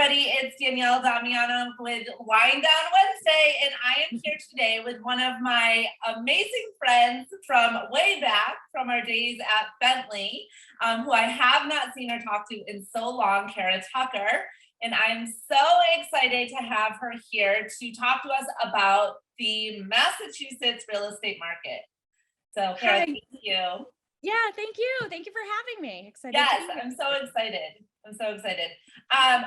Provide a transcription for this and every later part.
everybody. It's Danielle Damianov with Wind Down Wednesday, and I am here today with one of my amazing friends from way back from our days at Bentley, who I have not seen or talked to in so long, Kara Tucker. And I'm so excited to have her here to talk to us about the Massachusetts real estate market. So, Kara, Hi. thank you. Yeah, thank you. Thank you for having me. Excited to Yes, be here. I'm so excited. I'm so excited.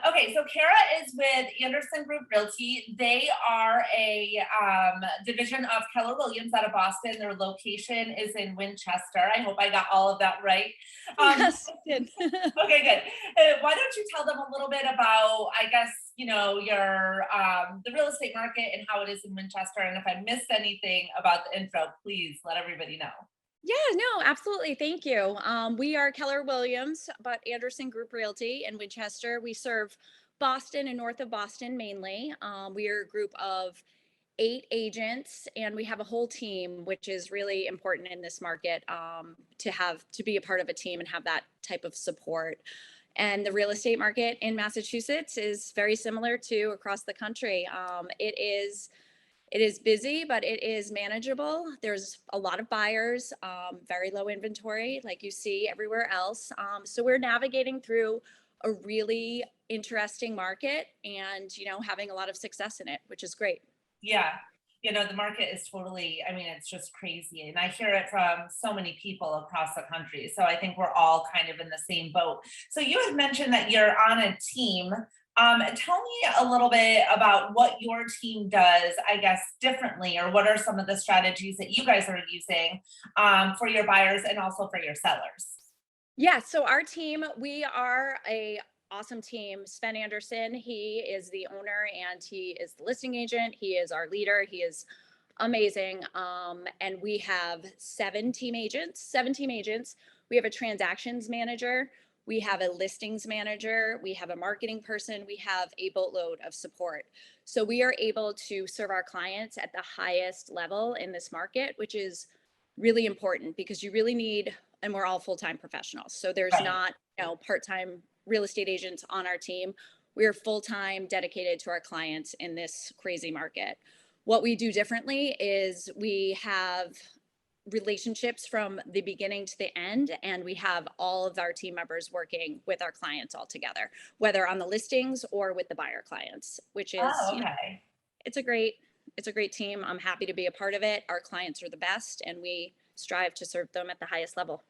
Okay, so Kara is with Anderson Group Realty. They are a division of Keller Williams out of Boston. Their location is in Winchester. I hope I got all of that right. Yes, I did. Okay, good. Why don't you tell them a little bit about, I guess, your the real estate market and how it is in Winchester. And if I missed anything about the intro, please let everybody know. Yeah, no, absolutely. Thank you. We are Keller Williams, but Anderson Group Realty in Winchester. We serve Boston and north of Boston mainly. We are a group of 8 agents, and we have a whole team, which is really important in this market, to be a part of a team and have that type of support. And the real estate market in Massachusetts is very similar to across the country. It is busy, but it is manageable. There's a lot of buyers, very low inventory, like you see everywhere else. So we're navigating through a really interesting market and, having a lot of success in it, which is great. Yeah. The market is totally, I mean, it's just crazy. And I hear it from so many people across the country. So I think we're all kind of in the same boat. So you had mentioned that you're on a team. Tell me a little bit about what your team does, I guess, differently, or what are some of the strategies that you guys are using for your buyers and also for your sellers? Yeah, so our team, we are a awesome team. Sven Anderson, he is the owner and he is the listing agent. He is our leader. He is amazing. And we have 7 team agents. We have a transactions manager. We have a listings manager. We have a marketing person. We have a boatload of support. So we are able to serve our clients at the highest level in this market, which is really important because you really need, and we're all full-time professionals. So there's Right. not, part-time real estate agents on our team. We're full-time dedicated to our clients in this crazy market. What we do differently is we have relationships from the beginning to the end, and we have all of our team members working with our clients all together, whether on the listings or with the buyer clients, which is, Oh, okay. it's a great team. I'm happy to be a part of it. Our clients are the best, and we strive to serve them at the highest level.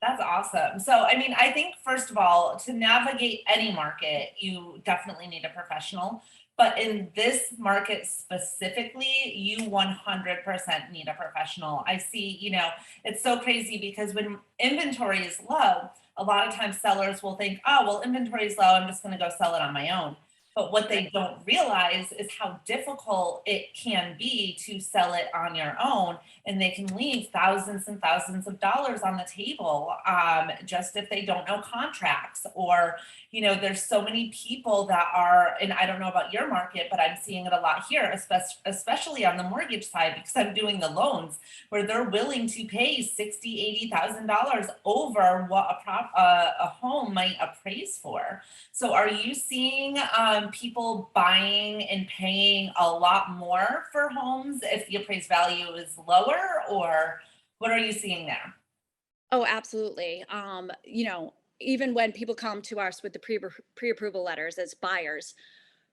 That's awesome. So, I mean, I think first of all, to navigate any market, you definitely need a professional. But in this market specifically, you 100% need a professional. I see, it's so crazy because when inventory is low, a lot of times sellers will think, oh, well, inventory is low. I'm just going to go sell it on my own. But what they don't realize is how difficult it can be to sell it on your own. And they can leave thousands and thousands of dollars on the table, just if they don't know contracts. Or, there's so many people that are, and I don't know about your market, but I'm seeing it a lot here, especially on the mortgage side, because I'm doing the loans where they're willing to pay $60,000, $80,000 over what a home might appraise for. So are you seeing people buying and paying a lot more for homes if the appraised value is lower, or what are you seeing there? Oh, absolutely. Even when people come to us with the pre-approval letters as buyers,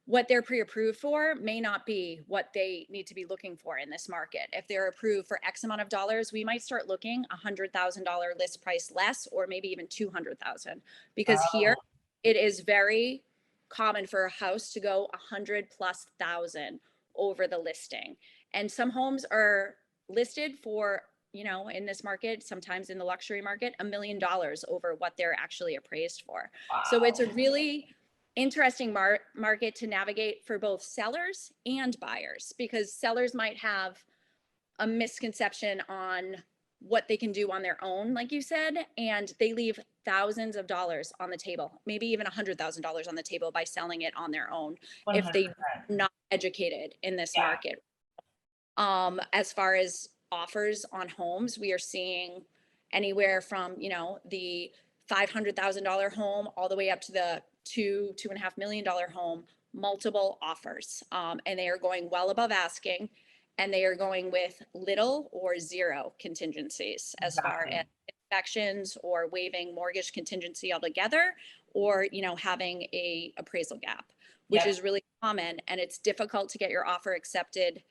what they're pre-approved for may not be what they need to be looking for in this market. If they're approved for X amount of dollars, we might start looking $100,000 list price less, or maybe even 200,000, because here Oh, it is very common for a house to go 100,000+ over the listing. And some homes are listed for, in this market, sometimes in the luxury market, $1 million over what they're actually appraised for. So it's wow. a really interesting market to navigate for both sellers and buyers, because sellers might have a misconception on what they can do on their own, like you said, and they leave thousands of dollars on the table, maybe even $100,000 on the table by selling it on their own if they 100%. are not educated in this Yeah. market. As far as offers on homes, we are seeing anywhere from, the $500,000 home all the way up to the $2.5 million home, multiple offers. And they are going well above asking, and they are going with little or zero contingencies as far as Exactly. inspections or waiving mortgage contingency altogether, or, having a appraisal gap, which Yep. is really common. And it's difficult to get your offer accepted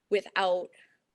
without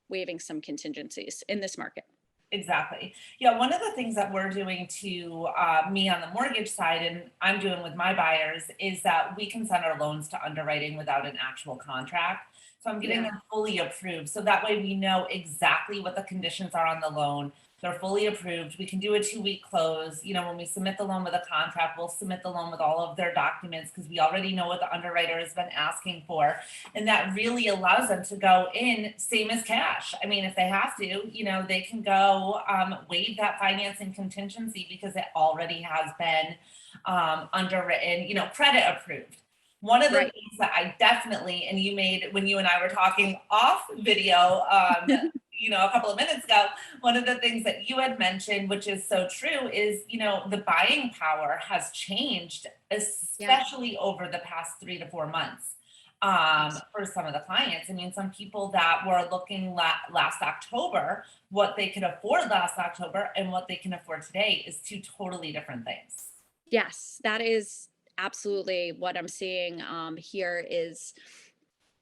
waiving some contingencies in this market. Exactly. Yeah, one of the things that we're doing to me on the mortgage side, and I'm doing with my buyers, is that we can send our loans to underwriting without an actual contract. So I'm getting Yeah. them fully approved. So that way we know exactly what the conditions are on the loan. They're fully approved. We can do a 2-week close. When we submit the loan with a contract, we'll submit the loan with all of their documents because we already know what the underwriter has been asking for. And that really allows them to go in same as cash. I mean, if they have to, they can go waive that financing contingency because it already has been underwritten, credit approved. One of the Right. things that I definitely, and you made when you and I were talking off video, a couple of minutes ago, one of the things that you had mentioned, which is so true, is, the buying power has changed, Yeah. especially over the past 3 to 4 months Yes. for some of the clients. I mean, some people that were looking last October, what they could afford last October and what they can afford today is two totally different things. Yes, that is absolutely what I'm seeing here is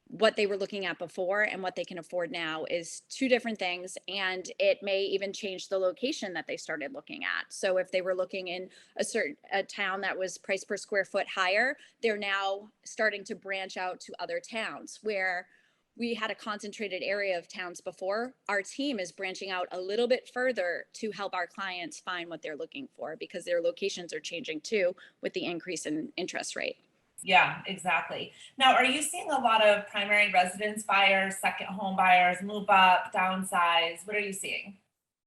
what they were looking at before and what they can afford now is two different things. And it may even change the location that they started looking at. So if they were looking in a town that was price per square foot higher, they're now starting to branch out to other towns where we had a concentrated area of towns before. Our team is branching out a little bit further to help our clients find what they're looking for because their locations are changing too with the increase in interest rate. Yeah, exactly. Now, are you seeing a lot of primary residence buyers, second home buyers, move up, downsize? What are you seeing?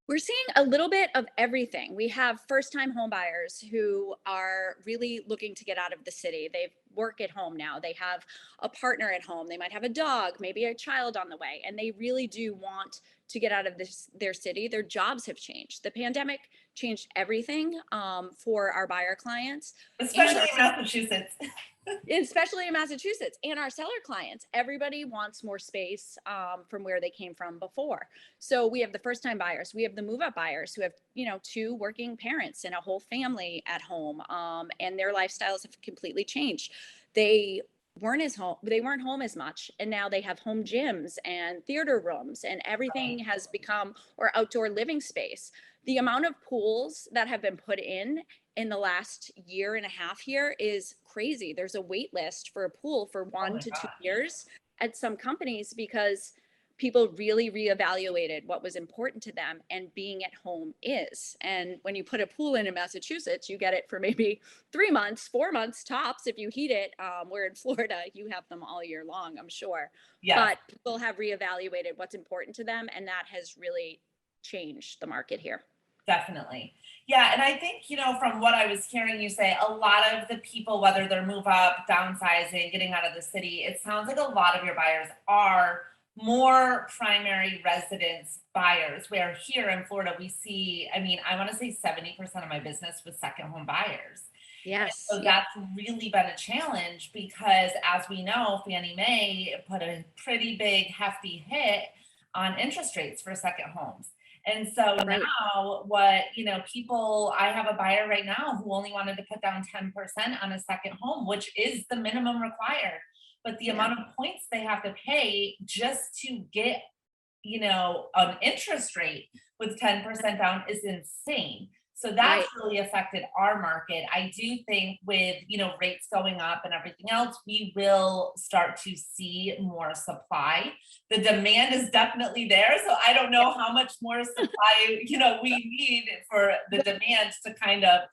We're seeing a little bit of everything. We have first time home buyers who are really looking to get out of the city. They work at home now. They have a partner at home. They might have a dog, maybe a child on the way, and they really do want to get out of their city. Their jobs have changed. The pandemic changed everything for our buyer clients and Especially our in Massachusetts. especially in Massachusetts and our seller clients. Everybody wants more space from where they came from before. So we have the first time buyers, we have the move up buyers who have, two working parents and a whole family at home, and their lifestyles have completely changed. They they weren't home as much, and now they have home gyms and theater rooms, and everything Right. has become, or outdoor living space. The amount of pools that have been put in the last year and a half here is crazy. There's a wait list for a pool for Oh one my to two gosh. years at some companies because people really reevaluated what was important to them, and being at home is. And when you put a pool in Massachusetts, you get it for maybe 3 months, 4 months tops if you heat it. Where in Florida, you have them all year long, I'm sure. Yes. But people have reevaluated what's important to them, and that has really changed the market here. Definitely. Yeah. And I think, from what I was hearing you say, a lot of the people, whether they're move up, downsizing, getting out of the city, it sounds like a lot of your buyers are more primary residence buyers, where here in Florida, we see, I mean, I want to say 70% of my business was second home buyers. Yes. So Yeah. that's really been a challenge because, as we know, Fannie Mae put a pretty big, hefty hit on interest rates for second homes. And so Right. now, people, I have a buyer right now who only wanted to put down 10% on a second home, which is the minimum required. But the Yeah. amount of points they have to pay just to get, an interest rate with 10% down is insane. So that's Right. really affected our market. I do think with, rates going up and everything else, we will start to see more supply. The demand is definitely there. So I don't know how much more supply, we need for the demand to kind of,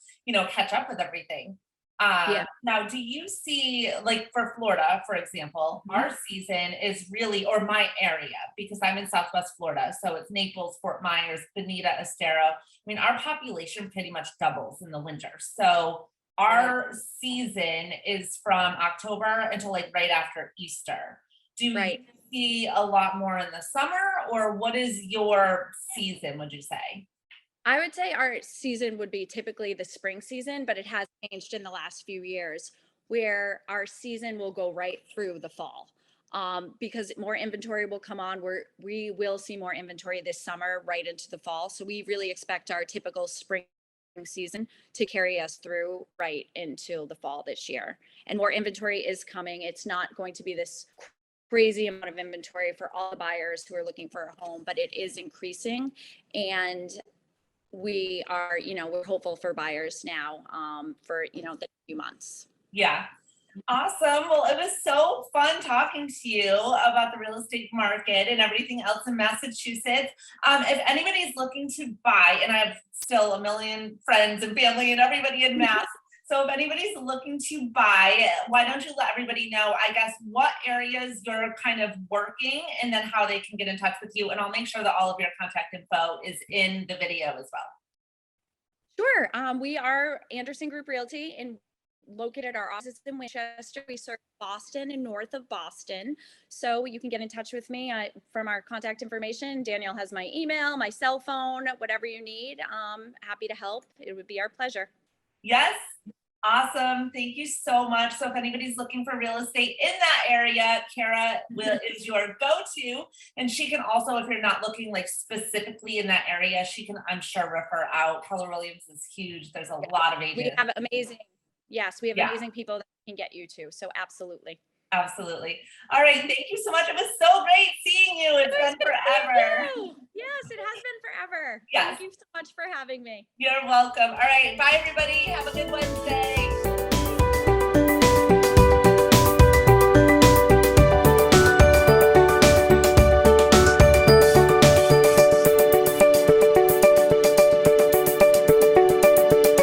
catch up with everything. Yeah. Now, do you see, like for Florida, for example, Mhm. our season is really, or my area, because I'm in Southwest Florida. So it's Naples, Fort Myers, Bonita, Estero. I mean, our population pretty much doubles in the winter. So Right. our season is from October until like right after Easter. Do you Right. see a lot more in the summer, or what is your season, would you say? I would say our season would be typically the spring season, but it has changed in the last few years where our season will go right through the fall. Because more inventory will come on. We will see more inventory this summer right into the fall. So we really expect our typical spring season to carry us through right into the fall this year. And more inventory is coming. It's not going to be this crazy amount of inventory for all the buyers who are looking for a home, but it is increasing. And we are, we're hopeful for buyers now, for, the few months. Yeah. Awesome. Well, it was so fun talking to you about the real estate market and everything else in Massachusetts. If anybody's looking to buy, and I have still a million friends and family and everybody in Mass. So if anybody's looking to buy, why don't you let everybody know, I guess, what areas you're kind of working and then how they can get in touch with you. And I'll make sure that all of your contact info is in the video as well. Sure. We are Anderson Group Realty and located our offices in Winchester. We serve Boston and north of Boston. So you can get in touch with me from our contact information. Danielle has my email, my cell phone, whatever you need. Happy to help. It would be our pleasure. Yes. Awesome. Thank you so much. So if anybody's looking for real estate in that area, Kara is your go-to. And she can also, if you're not looking like specifically in that area, she can, I'm sure, refer out. Keller Williams is huge. There's a lot of agents. We have amazing Yeah. amazing people that can get you to. So absolutely. Absolutely. All right. Thank you so much. It was so great seeing you. It's been forever. Yes, it has been forever. Yes. Thank you so much for having me. You're welcome. All right. Bye, everybody. Have a good Wednesday.